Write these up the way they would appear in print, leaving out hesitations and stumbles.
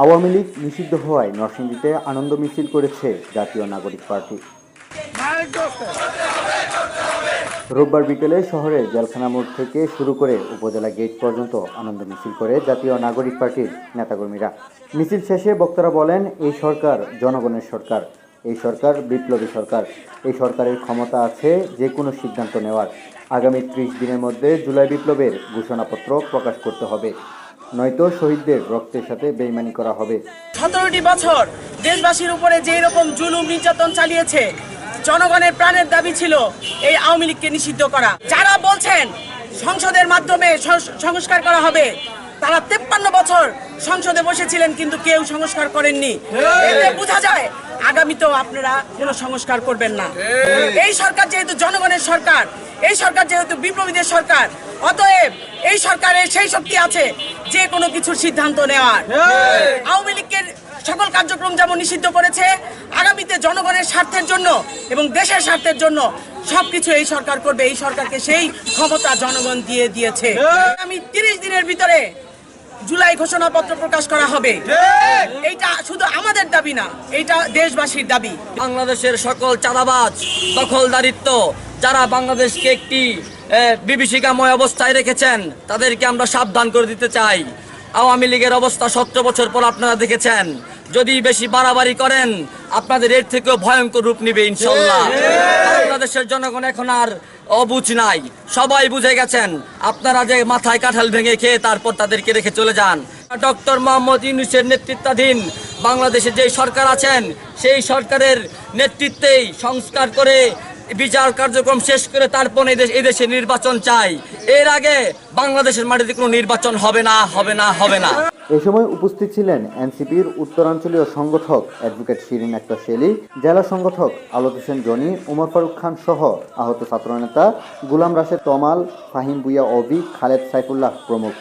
আওয়ামী লীগ নিষিদ্ধ হওয়ায় নরসিংদীতে আনন্দ মিছিল করেছে জাতীয় নাগরিক পার্টি। রোববার বিকেলে শহরে জেলখানা মোড় থেকে শুরু করে উপজেলা গেট পর্যন্ত আনন্দ মিছিল করে জাতীয় নাগরিক পার্টির নেতাকর্মীরা। মিছিল শেষে বক্তারা বলেন, এই সরকার জনগণের সরকার, এই সরকার বিপ্লবী সরকার, এই সরকারের ক্ষমতা আছে যে কোনো সিদ্ধান্ত নেওয়ার। আগামী 30 দিনের মধ্যে জুলাই বিপ্লবের ঘোষণাপত্র প্রকাশ করতে হবে, নয়তো শহীদদের রক্তের সাথে বেইমানি করা হবে। 17টি বছর দেশবাসীর উপরে যে রকম জুলুম নির্যাতন চালিয়েছে, জনগণের প্রাণের দাবি ছিল এই আওয়ামী লীগকে নিষিদ্ধ করা। যারা বলছেন সংসদের মাধ্যমে সংস্কার করা হবে, তারা 53 বছর সংসদে বসেছিলেন কিন্তু কেউ সংস্কার করেননি। এতে বোঝা যায় আগামীতেও আপনারা কোনো সংস্কার করবেন না। এই সরকার যেহেতু জনগণের সরকার, এই সরকার যেহেতু বিপ্লবীদের সরকার, অতএব এই সরকারের সেই শক্তি আছে যে কোনো কিছুর সিদ্ধান্ত নেওয়ার। আওয়ামী লীগের সকল কার্যক্রম যেমন নিষিদ্ধ করেছে, আগামীতে জনগণের স্বার্থের জন্য এবং দেশের স্বার্থের জন্য সবকিছু এই সরকার করবে। এই সরকারকে সেই ক্ষমতা জনগণ দিয়ে দিয়েছে। আমি 30 দিনের ভিতরে জুলাই ঘোষণাপত্র প্রকাশ করা হবে। এইটা শুধু আমাদের দাবি না, এইটা দেশবাসীর দাবি। বাংলাদেশের সকল চাঁদাবাজ, দখলদারিত্ব যারা বাংলাদেশকে একটি বিভীষিকাময় অবস্থায় রেখেছেন, তাদেরকে আমরা সাবধান করে দিতে চাই। আওয়ামী লীগের অবস্থা 17 বছর পর আপনারা দেখেছেন। যদি বেশি বাড়াবাড়ি করেন, আপনাদের এর থেকেও ভয়ঙ্কর রূপ নিবে ইনশাল্লাহ। বাংলাদেশের জনগণ এখন আর অবুঝ নাই, সবাই বুঝে গেছেন। আপনারা যে মাথায় কাঁঠাল ভেঙে খেয়ে তারপর তাদেরকে রেখে চলে যান। ডক্টর মোহাম্মদ ইউনূসের নেতৃত্বাধীন বাংলাদেশে যে সরকার আছেন, সেই সরকারের নেতৃত্বেই সংস্কার করে বিচার কার্যক্রম শেষ করে তারপর এই দেশে নির্বাচন চাই। এর আগে বাংলাদেশের মাটিতে কোনো নির্বাচন হবে না, হবে না, হবে না। এ সময় উপস্থিত ছিলেন এনসিপির উত্তরাঞ্চলীয় সংগঠক অ্যাডভোকেট শিরিন আক্তার শেলী, জেলা সংগঠক আলোক হোসেন জনি, উমর ফারুক খান সহ আহত ছাত্রনেতা গুলাম রাশেদ তমাল, ফাহিম বুয়া অবি, খালেদ সাইফুল্লাহ প্রমুখ।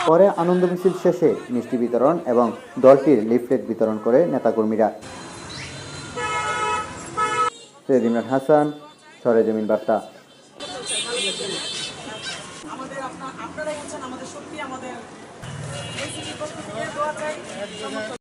পরে আনন্দ মিছিল শেষে মিষ্টি বিতরণ এবং দলটির লিফলেট বিতরণ করে নেতাকর্মীরা। সৈয়দ ইমরান হাসান, সরেজমিন বার্তা। আপনারা আমাদের শক্তি, আমাদের